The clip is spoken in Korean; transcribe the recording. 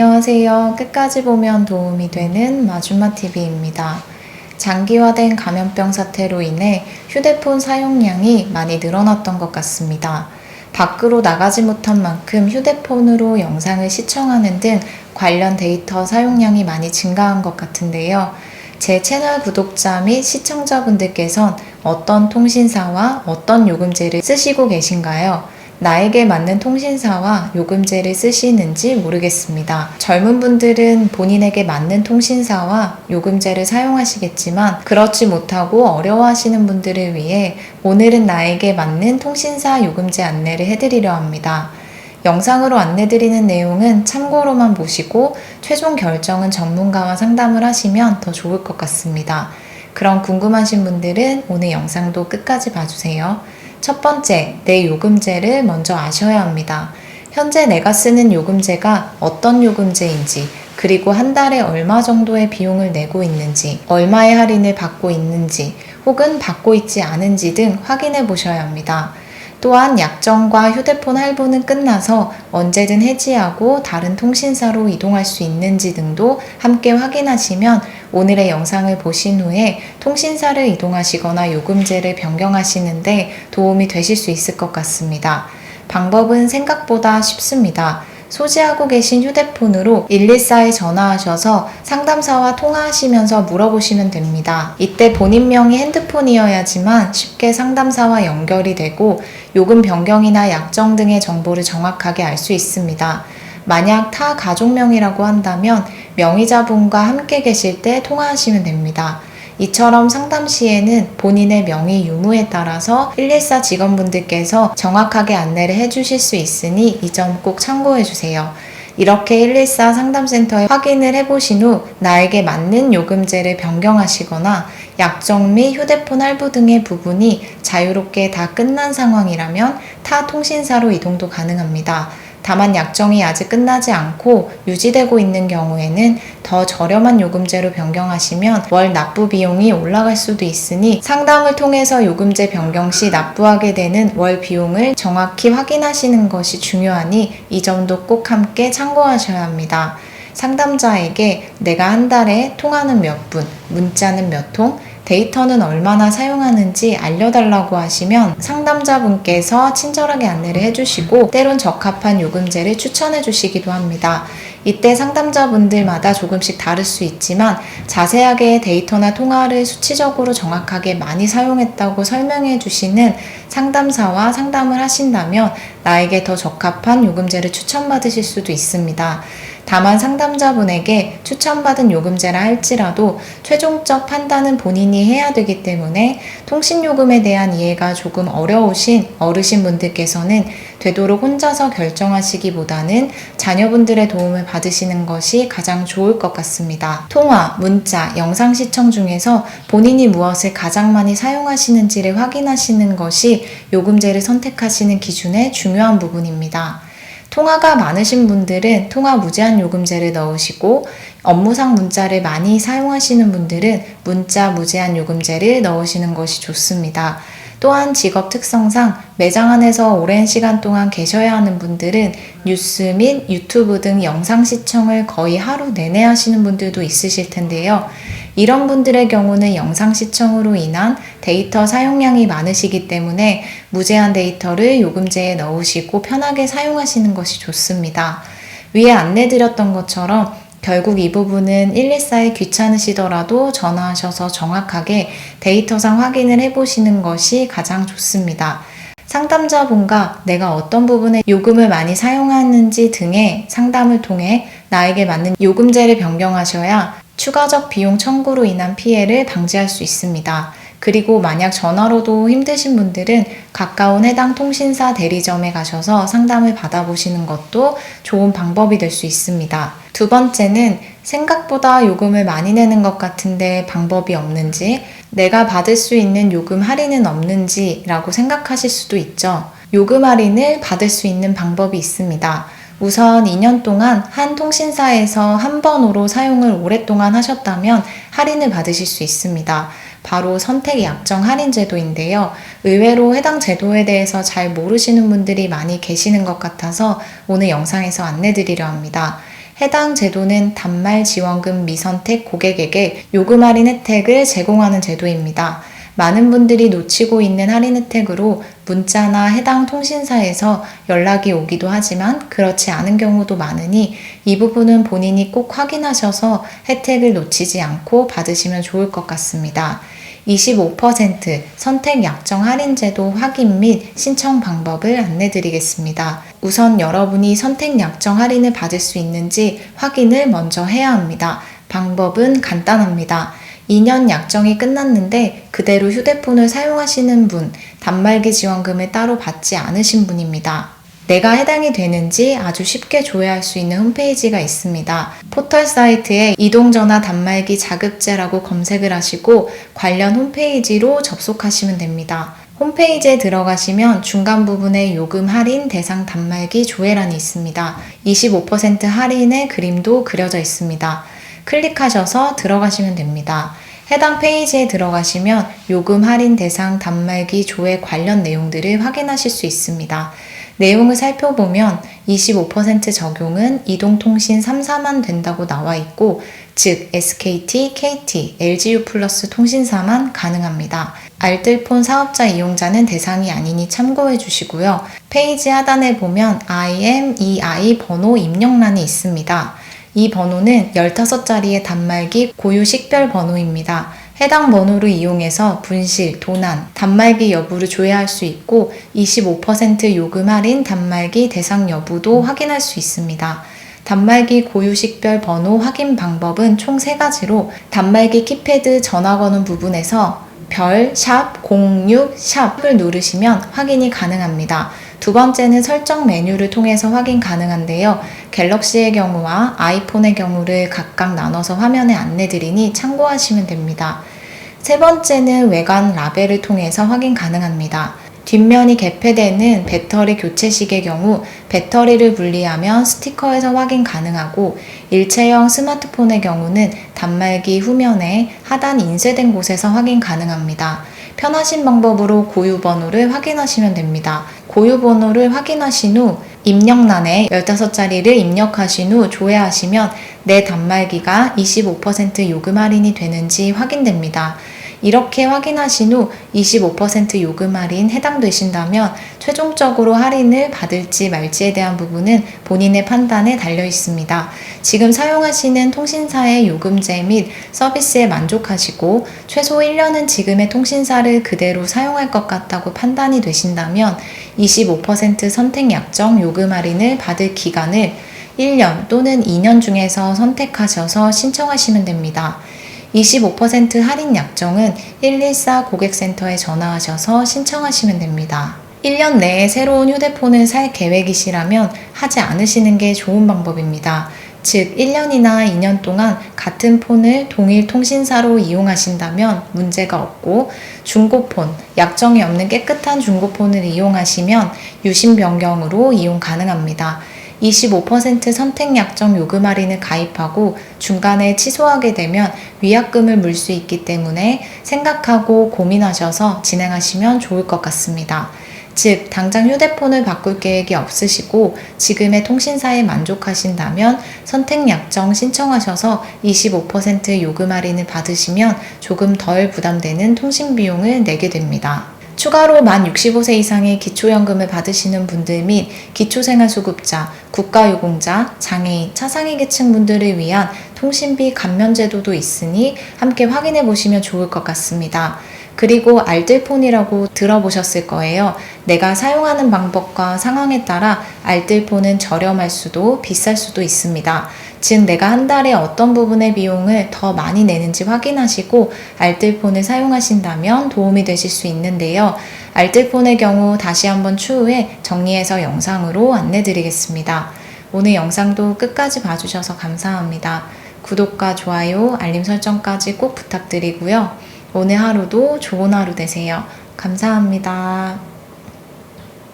안녕하세요. 끝까지 보면 도움이 되는 마줌마TV입니다. 장기화된 감염병 사태로 인해 휴대폰 사용량이 많이 늘어났던 것 같습니다. 밖으로 나가지 못한 만큼 휴대폰으로 영상을 시청하는 등 관련 데이터 사용량이 많이 증가한 것 같은데요. 제 채널 구독자 및 시청자분들께선 어떤 통신사와 어떤 요금제를 쓰시고 계신가요? 나에게 맞는 통신사와 요금제를 쓰시는지 모르겠습니다. 젊은 분들은 본인에게 맞는 통신사와 요금제를 사용하시겠지만 그렇지 못하고 어려워하시는 분들을 위해 오늘은 나에게 맞는 통신사 요금제 안내를 해드리려 합니다. 영상으로 안내드리는 내용은 참고로만 보시고 최종 결정은 전문가와 상담을 하시면 더 좋을 것 같습니다. 그럼 궁금하신 분들은 오늘 영상도 끝까지 봐주세요. 첫 번째, 내 요금제를 먼저 아셔야 합니다. 현재 내가 쓰는 요금제가 어떤 요금제인지, 그리고 한 달에 얼마 정도의 비용을 내고 있는지, 얼마의 할인을 받고 있는지, 혹은 받고 있지 않은지 등 확인해 보셔야 합니다. 또한 약정과 휴대폰 할부는 끝나서 언제든 해지하고 다른 통신사로 이동할 수 있는지 등도 함께 확인하시면 오늘의 영상을 보신 후에 통신사를 이동하시거나 요금제를 변경하시는데 도움이 되실 수 있을 것 같습니다. 방법은 생각보다 쉽습니다. 소지하고 계신 휴대폰으로 114에 전화하셔서 상담사와 통화하시면서 물어보시면 됩니다. 이때 본인 명의 핸드폰이어야지만 쉽게 상담사와 연결이 되고 요금 변경이나 약정 등의 정보를 정확하게 알 수 있습니다. 만약 타 가족명이라고 한다면 명의자분과 함께 계실 때 통화하시면 됩니다. 이처럼 상담 시에는 본인의 명의 유무에 따라서 114 직원분들께서 정확하게 안내를 해주실 수 있으니 이 점 꼭 참고해 주세요. 이렇게 114 상담센터에 확인을 해보신 후 나에게 맞는 요금제를 변경하시거나 약정 및 휴대폰 할부 등의 부분이 자유롭게 다 끝난 상황이라면 타 통신사로 이동도 가능합니다. 다만 약정이 아직 끝나지 않고 유지되고 있는 경우에는 더 저렴한 요금제로 변경하시면 월 납부 비용이 올라갈 수도 있으니 상담을 통해서 요금제 변경 시 납부하게 되는 월 비용을 정확히 확인하시는 것이 중요하니 이 점도 꼭 함께 참고하셔야 합니다. 상담자에게 내가 한 달에 통화는 몇 분, 문자는 몇 통, 데이터는 얼마나 사용하는지 알려달라고 하시면 상담자분께서 친절하게 안내를 해주시고 때론 적합한 요금제를 추천해 주시기도 합니다. 이때 상담자분들마다 조금씩 다를 수 있지만 자세하게 데이터나 통화를 수치적으로 정확하게 많이 사용했다고 설명해 주시는 상담사와 상담을 하신다면 나에게 더 적합한 요금제를 추천받으실 수도 있습니다. 다만 상담자분에게 추천받은 요금제라 할지라도 최종적 판단은 본인이 해야 되기 때문에 통신요금에 대한 이해가 조금 어려우신 어르신분들께서는 되도록 혼자서 결정하시기보다는 자녀분들의 도움을 받으시는 것이 가장 좋을 것 같습니다. 통화, 문자, 영상 시청 중에서 본인이 무엇을 가장 많이 사용하시는지를 확인하시는 것이 요금제를 선택하시는 기준의 중요한 부분입니다. 통화가 많으신 분들은 통화 무제한 요금제를 넣으시고 업무상 문자를 많이 사용하시는 분들은 문자 무제한 요금제를 넣으시는 것이 좋습니다. 또한 직업 특성상 매장 안에서 오랜 시간 동안 계셔야 하는 분들은 뉴스 및 유튜브 등 영상 시청을 거의 하루 내내 하시는 분들도 있으실 텐데요. 이런 분들의 경우는 영상 시청으로 인한 데이터 사용량이 많으시기 때문에 무제한 데이터를 요금제에 넣으시고 편하게 사용하시는 것이 좋습니다. 위에 안내드렸던 것처럼 결국 이 부분은 114에 귀찮으시더라도 전화하셔서 정확하게 데이터상 확인을 해보시는 것이 가장 좋습니다. 상담자분과 내가 어떤 부분에 요금을 많이 사용하는지 등의 상담을 통해 나에게 맞는 요금제를 변경하셔야 추가적 비용 청구로 인한 피해를 방지할 수 있습니다. 그리고 만약 전화로도 힘드신 분들은 가까운 해당 통신사 대리점에 가셔서 상담을 받아보시는 것도 좋은 방법이 될 수 있습니다. 두 번째는 생각보다 요금을 많이 내는 것 같은데 방법이 없는지, 내가 받을 수 있는 요금 할인은 없는지 라고 생각하실 수도 있죠. 요금 할인을 받을 수 있는 방법이 있습니다. 우선 2년 동안 한 통신사에서 한 번으로 사용을 오랫동안 하셨다면 할인을 받으실 수 있습니다. 바로 선택 약정 할인 제도인데요. 의외로 해당 제도에 대해서 잘 모르시는 분들이 많이 계시는 것 같아서 오늘 영상에서 안내드리려 합니다. 해당 제도는 단말 지원금 미선택 고객에게 요금 할인 혜택을 제공하는 제도입니다. 많은 분들이 놓치고 있는 할인 혜택으로 문자나 해당 통신사에서 연락이 오기도 하지만 그렇지 않은 경우도 많으니 이 부분은 본인이 꼭 확인하셔서 혜택을 놓치지 않고 받으시면 좋을 것 같습니다. 25% 선택 약정 할인제도 확인 및 신청 방법을 안내드리겠습니다. 우선 여러분이 선택 약정 할인을 받을 수 있는지 확인을 먼저 해야 합니다. 방법은 간단합니다. 2년 약정이 끝났는데 그대로 휴대폰을 사용하시는 분, 단말기 지원금을 따로 받지 않으신 분입니다. 내가 해당이 되는지 아주 쉽게 조회할 수 있는 홈페이지가 있습니다. 포털 사이트에 이동전화 단말기 자급제라고 검색을 하시고 관련 홈페이지로 접속하시면 됩니다. 홈페이지에 들어가시면 중간 부분에 요금 할인 대상 단말기 조회란이 있습니다. 25% 할인의 그림도 그려져 있습니다. 클릭하셔서 들어가시면 됩니다. 해당 페이지에 들어가시면 요금 할인 대상 단말기 조회 관련 내용들을 확인하실 수 있습니다. 내용을 살펴보면 25% 적용은 이동통신 3사만 된다고 나와 있고, 즉 SKT, KT, LGU 플러스 통신사만 가능합니다. 알뜰폰 사업자 이용자는 대상이 아니니 참고해 주시고요. 페이지 하단에 보면 IMEI 번호 입력란이 있습니다. 이 번호는 15자리의 단말기 고유 식별 번호입니다. 해당 번호를 이용해서 분실, 도난, 단말기 여부를 조회할 수 있고 25% 요금 할인 단말기 대상 여부도 확인할 수 있습니다. 단말기 고유 식별 번호 확인 방법은 총 3가지로 단말기 키패드 전화 거는 부분에서 별, 샵, 06, 샵을 누르시면 확인이 가능합니다. 두 번째는 설정 메뉴를 통해서 확인 가능한데요. 갤럭시의 경우와 아이폰의 경우를 각각 나눠서 화면에 안내드리니 참고하시면 됩니다. 세 번째는 외관 라벨을 통해서 확인 가능합니다. 뒷면이 개폐되는 배터리 교체식의 경우 배터리를 분리하면 스티커에서 확인 가능하고, 일체형 스마트폰의 경우는 단말기 후면에 하단 인쇄된 곳에서 확인 가능합니다. 편하신 방법으로 고유 번호를 확인하시면 됩니다. 고유 번호를 확인하신 후 입력란에 15자리를 입력하신 후 조회하시면 내 단말기가 25% 요금 할인이 되는지 확인됩니다. 이렇게 확인하신 후 25% 요금 할인 해당되신다면 최종적으로 할인을 받을지 말지에 대한 부분은 본인의 판단에 달려 있습니다. 지금 사용하시는 통신사의 요금제 및 서비스에 만족하시고 최소 1년은 지금의 통신사를 그대로 사용할 것 같다고 판단이 되신다면 25% 선택 약정 요금 할인을 받을 기간을 1년 또는 2년 중에서 선택하셔서 신청하시면 됩니다. 25% 할인 약정은 114 고객센터에 전화하셔서 신청하시면 됩니다. 1년 내에 새로운 휴대폰을 살 계획이시라면 하지 않으시는 게 좋은 방법입니다. 즉 1년이나 2년 동안 같은 폰을 동일 통신사로 이용하신다면 문제가 없고, 중고폰, 약정이 없는 깨끗한 중고폰을 이용하시면 유심 변경으로 이용 가능합니다. 25% 선택 약정 요금 할인을 가입하고 중간에 취소하게 되면 위약금을 물 수 있기 때문에 생각하고 고민하셔서 진행하시면 좋을 것 같습니다. 즉, 당장 휴대폰을 바꿀 계획이 없으시고 지금의 통신사에 만족하신다면 선택 약정 신청하셔서 25% 요금 할인을 받으시면 조금 덜 부담되는 통신 비용을 내게 됩니다. 추가로 만 65세 이상의 기초연금을 받으시는 분들 및 기초생활수급자, 국가유공자, 장애인, 차상위 계층 분들을 위한 통신비 감면 제도도 있으니 함께 확인해 보시면 좋을 것 같습니다. 그리고 알뜰폰이라고 들어보셨을 거예요. 내가 사용하는 방법과 상황에 따라 알뜰폰은 저렴할 수도 비쌀 수도 있습니다. 즉 내가 한 달에 어떤 부분의 비용을 더 많이 내는지 확인하시고 알뜰폰을 사용하신다면 도움이 되실 수 있는데요. 알뜰폰의 경우 다시 한번 추후에 정리해서 영상으로 안내드리겠습니다. 오늘 영상도 끝까지 봐주셔서 감사합니다. 구독과 좋아요, 알림 설정까지 꼭 부탁드리고요. 오늘 하루도 좋은 하루 되세요. 감사합니다.